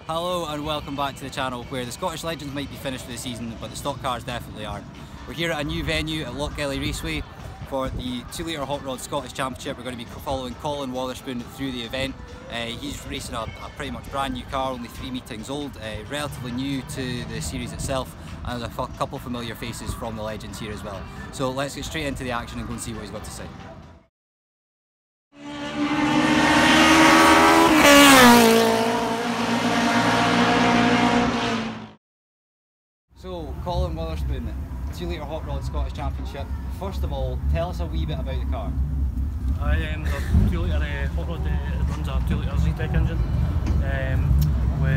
Hello and welcome back to the channel where the Scottish Legends might be finished for the season but the stock cars definitely aren't. We're here at a new venue at Lochgelly Raceway for the 2 litre Hot Rod Scottish Championship. We're going to be following Colin Wotherspoon through the event. He's racing a pretty much brand new car, only 3 meetings old, relatively new to the series itself, and there's a couple familiar faces from the Legends here as well. So let's get straight into the action and go and see what he's got to say. So, Colin Wotherspoon, 2 litre Hot Rod Scottish Championship. First of all, tell us a wee bit about the car. The 2 litre Hot Rod runs a 2 litre Z-Tech engine. We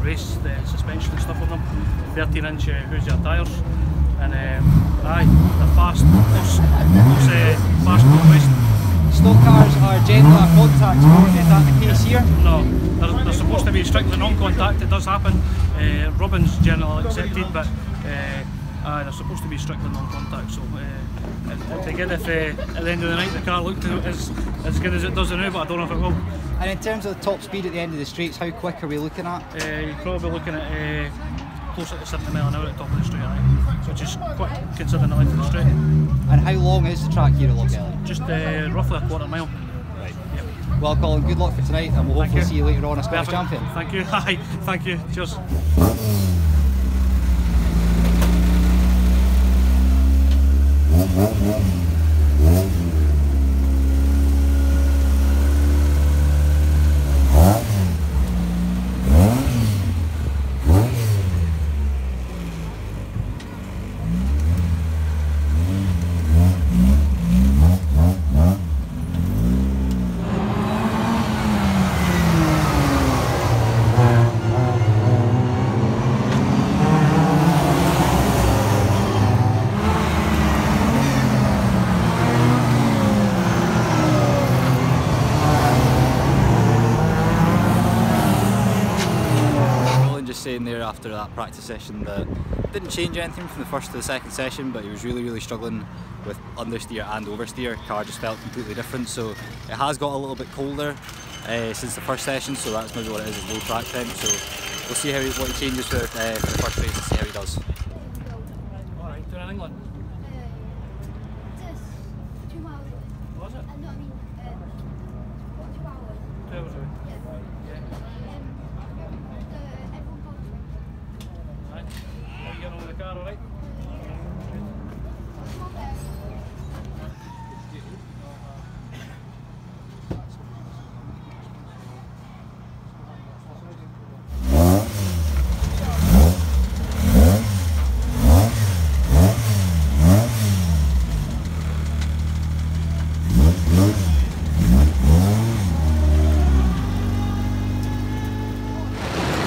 race the suspension and stuff on them, 13-inch Hoosier tyres, and they're fast, fast racing. Stock cars are generally a contact sport, is that the case here? No, they're supposed to be strictly non-contact. It does happen. Rubbing's generally accepted, but they're supposed to be strictly non-contact. So again, if at the end of the night the car looked as good as it does now, but I don't know if it will. And in terms of the top speed at the end of the straights, how quick are we looking at? You're probably looking at closer to 70 mile an hour at the top of the straight, I think, which is quite considering the length of the straight. And how long is the track here at Lochgelly? Just roughly a quarter mile. Right. Yep. Well, Colin, good luck for tonight, and we'll hopefully see you later on as Scottish champion. Thank you. Hi. Thank you. Cheers. Saying there after that practice session that didn't change anything from the first to the second session, but he was really struggling with understeer and oversteer. Car just felt completely different, so it has got a little bit colder since the first session, so that's maybe what it is low track temp. So we'll see what he changes for the first race and see how he does. Alright, doing in England. Just 2 miles away. Was it? No, I mean, 2 hours. 2 hours away. Yeah. Everyone called me. Right. How are you getting on with the car, alright?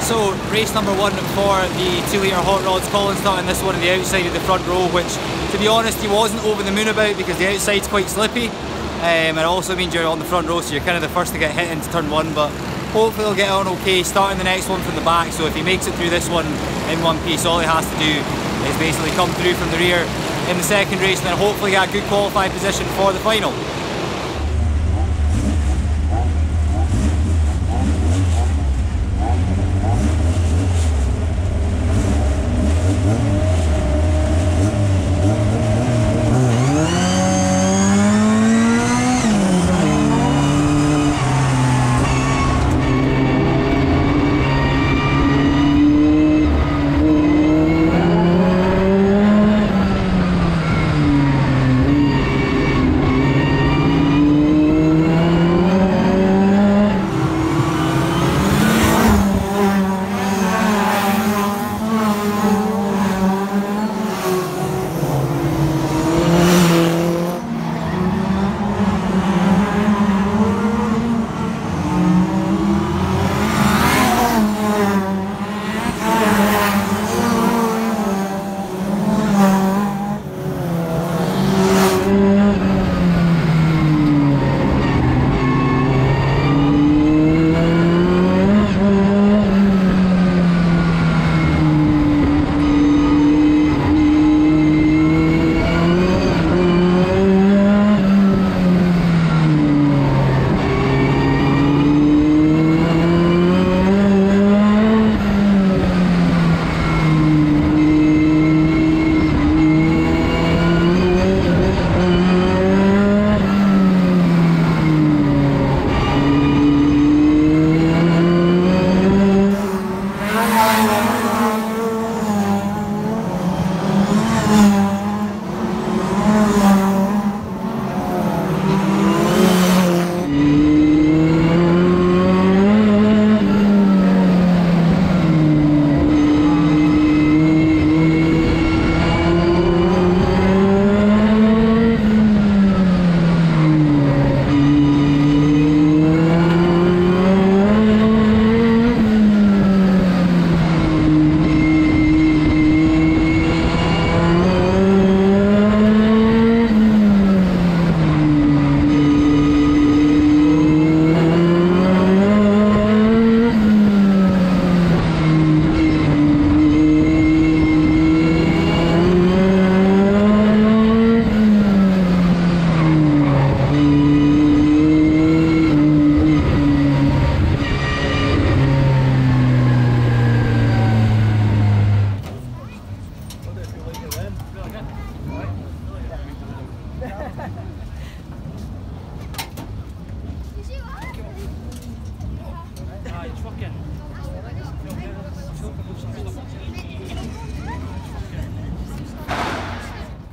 So, race number 1 for the 2 litre Hot Rods. Colin starting this one on the outside of the front row, which, to be honest, he wasn't over the moon about because the outside's quite slippy. And it also means you're on the front row, so you're kind of the first to get hit into turn 1, but hopefully he'll get on okay, starting the next one from the back. So if he makes it through this one in one piece, all he has to do is basically come through from the rear in the second race and then hopefully get a good qualified position for the final.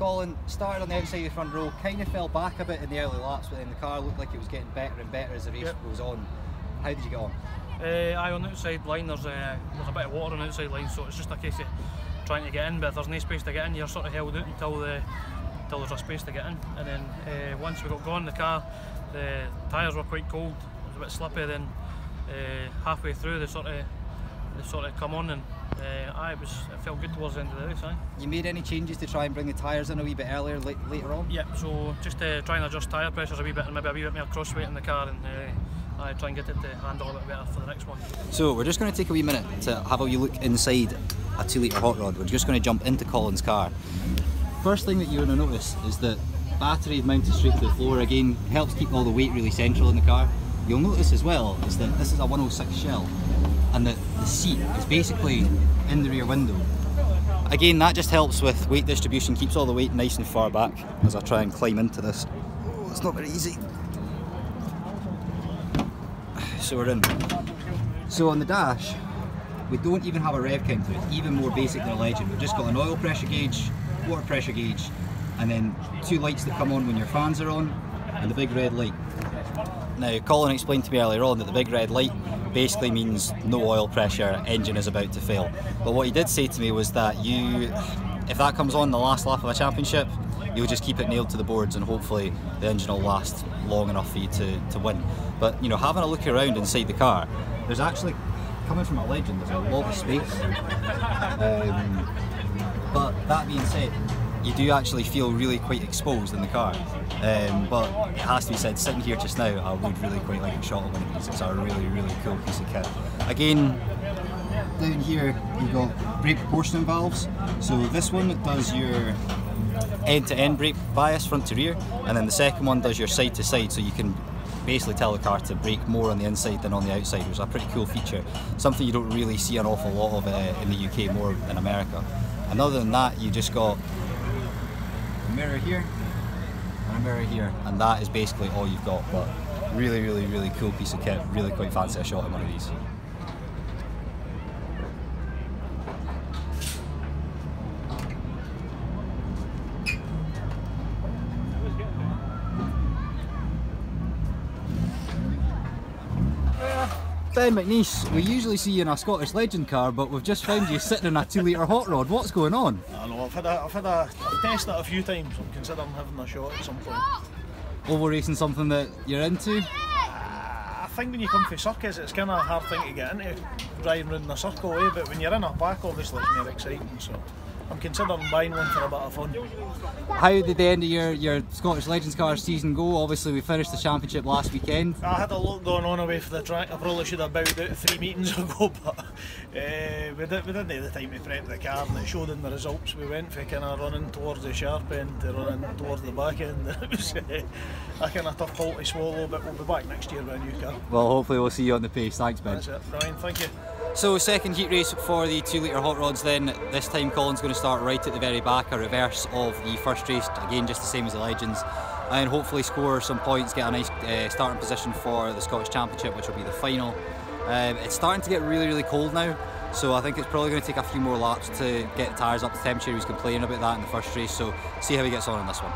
Colin, started on the outside of the front row, kind of fell back a bit in the early laps, but then the car looked like it was getting better and better as the race goes on. How did you get on? On the outside line, there's a bit of water on the outside line, so it's just a case of trying to get in, but if there's no space to get in, you're sort of held out until there's a space to get in. And then once we got going, the tyres were quite cold, it was a bit slippy, then halfway through they sort of come on, and it felt good towards the end of the race. You made any changes to try and bring the tyres in a wee bit earlier, later on? Yeah, so just try and adjust tyre pressures a wee bit and maybe a wee bit more cross weight in the car, and try and get it to handle a bit better for the next one. So we're just going to take a wee minute to have a wee look inside a 2 litre hot rod. We're just going to jump into Colin's car. First thing that you're going to notice is that battery mounted straight to the floor, again helps keep all the weight really central in the car. You'll notice as well is that this is a 106 shell, and that the seat is basically in the rear window. Again, that just helps with weight distribution, keeps all the weight nice and far back as I try and climb into this. Oh, it's not very easy. So we're in. So on the dash, we don't even have a rev counter, it's even more basic than a Legend. We've just got an oil pressure gauge, water pressure gauge, and then 2 lights that come on when your fans are on, and the big red light. Now, Colin explained to me earlier on that the big red light basically means no oil pressure, engine is about to fail. But what he did say to me was that if that comes on the last lap of a championship, you'll just keep it nailed to the boards and hopefully the engine will last long enough for you to win. But you know, having a look around inside the car, there's actually, coming from a Legend, there's a lot of space. But that being said, you do actually feel really quite exposed in the car. But it has to be said, sitting here just now, I would really quite like a shot of one of these. It's a really, really cool piece of kit. Again, down here you've got brake proportioning valves. So this one does your end-to-end brake bias, front to rear, and then the second one does your side-to-side, so you can basically tell the car to brake more on the inside than on the outside, which is a pretty cool feature. Something you don't really see an awful lot of in the UK, more than America. And other than that, you just got a mirror here and a mirror here, and that is basically all you've got. But really, really, really cool piece of kit. Really quite fancy a shot in one of these. Ben McNeice, we usually see you in a Scottish Legend car, but we've just found you sitting in a 2 litre hot rod. What's going on? I know, I've tested it a few times. I'm considering having a shot at some point. Oval racing something that you're into? I think when you come for circus, it's kind of a hard thing to get into, driving around in a circle way, but when you're in a pack, obviously it's more exciting. So I'm considering buying one for a bit of fun. How did the end of your Scottish Legends car season go? Obviously we finished the championship last weekend. I had a lot going on away for the track. I probably should have bowed out 3 meetings ago, but we didn't have the time to prep the car, and it showed in the results. We went from kind of running towards the sharp end to running towards the back end. It was a kind of tough haul to swallow, but we'll be back next year with a new car. Well, hopefully we'll see you on the pace. Thanks, Ben. That's it, Ryan, thank you. So second heat race for the 2 litre hot rods then. This time Colin's going to start right at the very back, a reverse of the first race, again just the same as the Legends, and hopefully score some points, get a nice starting position for the Scottish Championship, which will be the final. It's starting to get really, really cold now, so I think it's probably going to take a few more laps to get the tyres up to temperature. He was complaining about that in the first race, so see how he gets on in this one.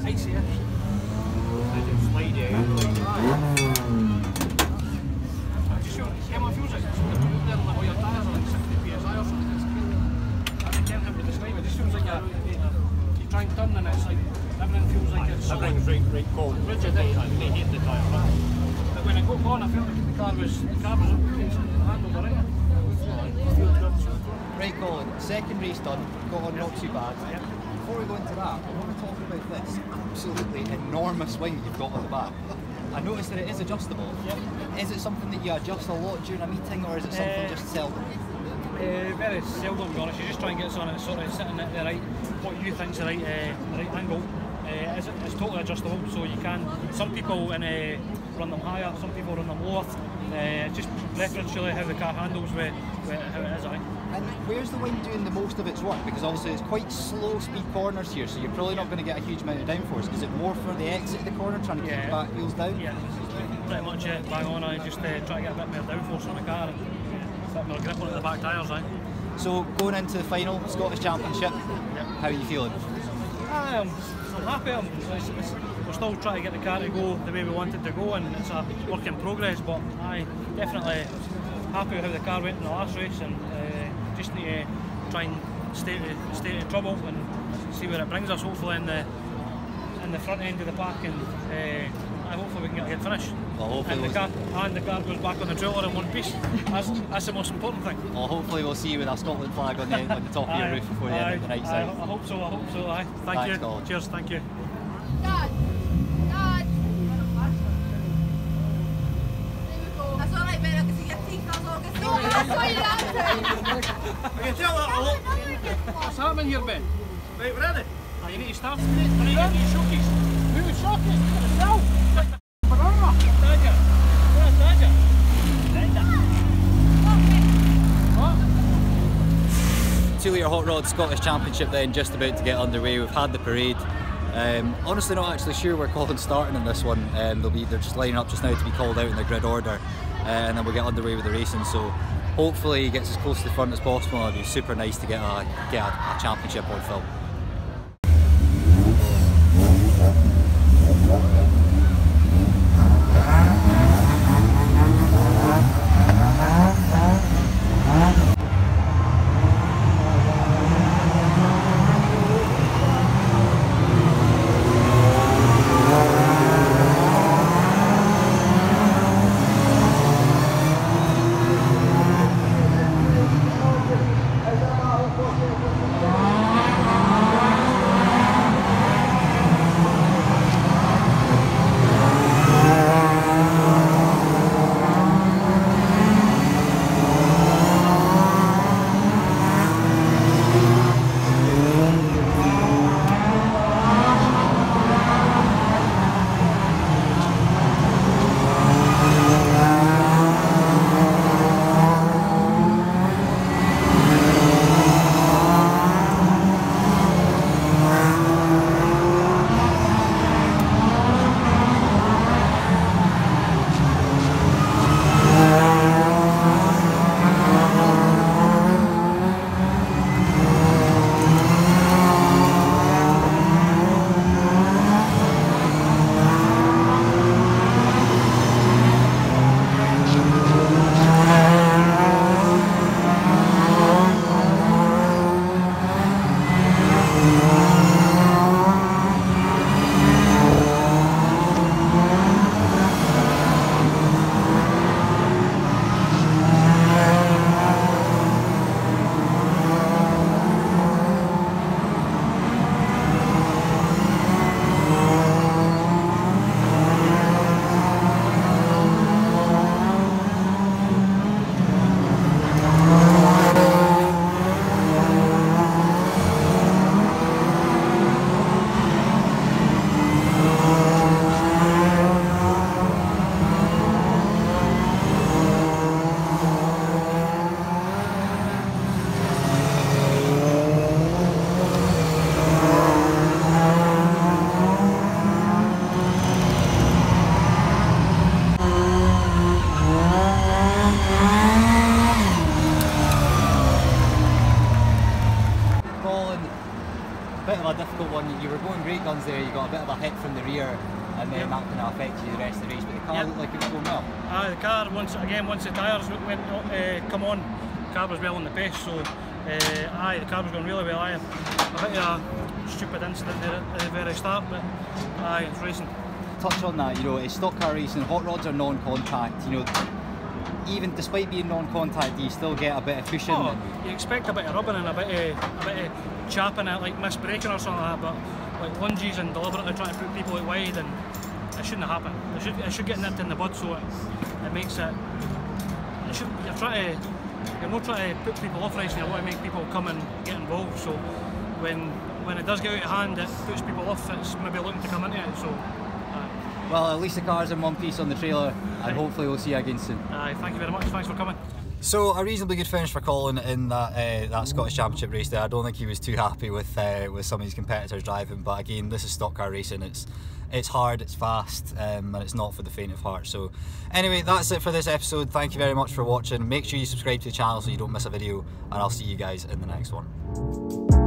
Icy, yeah. Slide you out. Just sure, see how it feels like? There, like, all your tyres are like 60 psi or something. I can't remember to describe it. It just feels like you try and turn and it's like everything feels like it's solid. Everything's right cold. Rigid, eh? And they hit the tyre, right? But when I got on, I felt like the car was handled alright. Right, Colin, second race done, got on not too bad. Before we go into that, I want to talk about this absolutely enormous wing you've got on the back. I noticed that it is adjustable. Is it something that you adjust a lot during a meeting, or is it something just seldom? Very seldom, to be honest. You just try and get something that's sort of sitting at the right, what you think's the right angle. It's totally adjustable, so you can. Some people run them higher, some people run them lower. Just preferentially how the car handles with how it is, I think. And where's the wing doing the most of its work? Because obviously it's quite slow speed corners here, so you're probably not going to get a huge amount of downforce. Is it more for the exit of the corner, trying to keep the back wheels down? Yeah, pretty much bang on. I just try to get a bit more downforce on the car and a bit more grip on the back tyres. So going into the final, Scottish Championship, how are you feeling? I'm happy. We're still trying to get the car to go the way we wanted to go, and it's a work in progress, but I definitely happy with how the car went in the last race, and just need to try and stay out of trouble and see where it brings us, hopefully in the front end of the pack, and hopefully we can get a good finish. Well, and the car goes back on the trailer in one piece. That's the most important thing. Well, hopefully we'll see you with a Scotland flag on the top of your roof before the end of the night. I hope so. Aye. Thank you. Colin. Cheers. Thank you. Dad! Dad! There we go. That's alright, mate. I can see your teeth. That's all I can see. No, that's why you're answering. I can tell that a lot. What's happening here, Ben? Right, we're ready. You need to start. I need to get these showcase. Who was shocking? Myself. What? 2 litre Hot Rod Scottish Championship then just about to get underway. We've had the parade. Honestly not actually sure where Colin's starting in this one. They're just lining up just now to be called out in the grid order, and then we'll get underway with the racing. So hopefully he gets as close to the front as possible. It'll be super nice to get a championship on film. a difficult one. You were going great guns there, you got a bit of a hit from the rear, and then that kind of affected you the rest of the race, but the car looked like it was going well. The car, once the tyres come on, the car was well on the pace, so the car was going really well. A bit of a stupid incident there at the very start, but it's racing. Touch on that, you know, it's stock car racing, hot rods are non-contact, you know, even despite being non-contact, you still get a bit of cushion. You expect a bit of rubbing and a bit of chapping at like misbraking or something like that, but like lunges and deliberately trying to put people out wide, and it shouldn't have happened. It should get nipped in the bud, so it makes it. You're more trying to put people off racing. You want to make people come and get involved. So when it does get out of hand, it puts people off. It's maybe looking to come into it. So. Well, at least the car's in one piece on the trailer, and hopefully we'll see you again soon. Thank you very much. Thanks for coming. So a reasonably good finish for Colin in that Scottish Championship race there. I don't think he was too happy with some of his competitors driving, but again, this is stock car racing. It's hard, it's fast, and it's not for the faint of heart. So anyway, that's it for this episode. Thank you very much for watching. Make sure you subscribe to the channel so you don't miss a video, and I'll see you guys in the next one.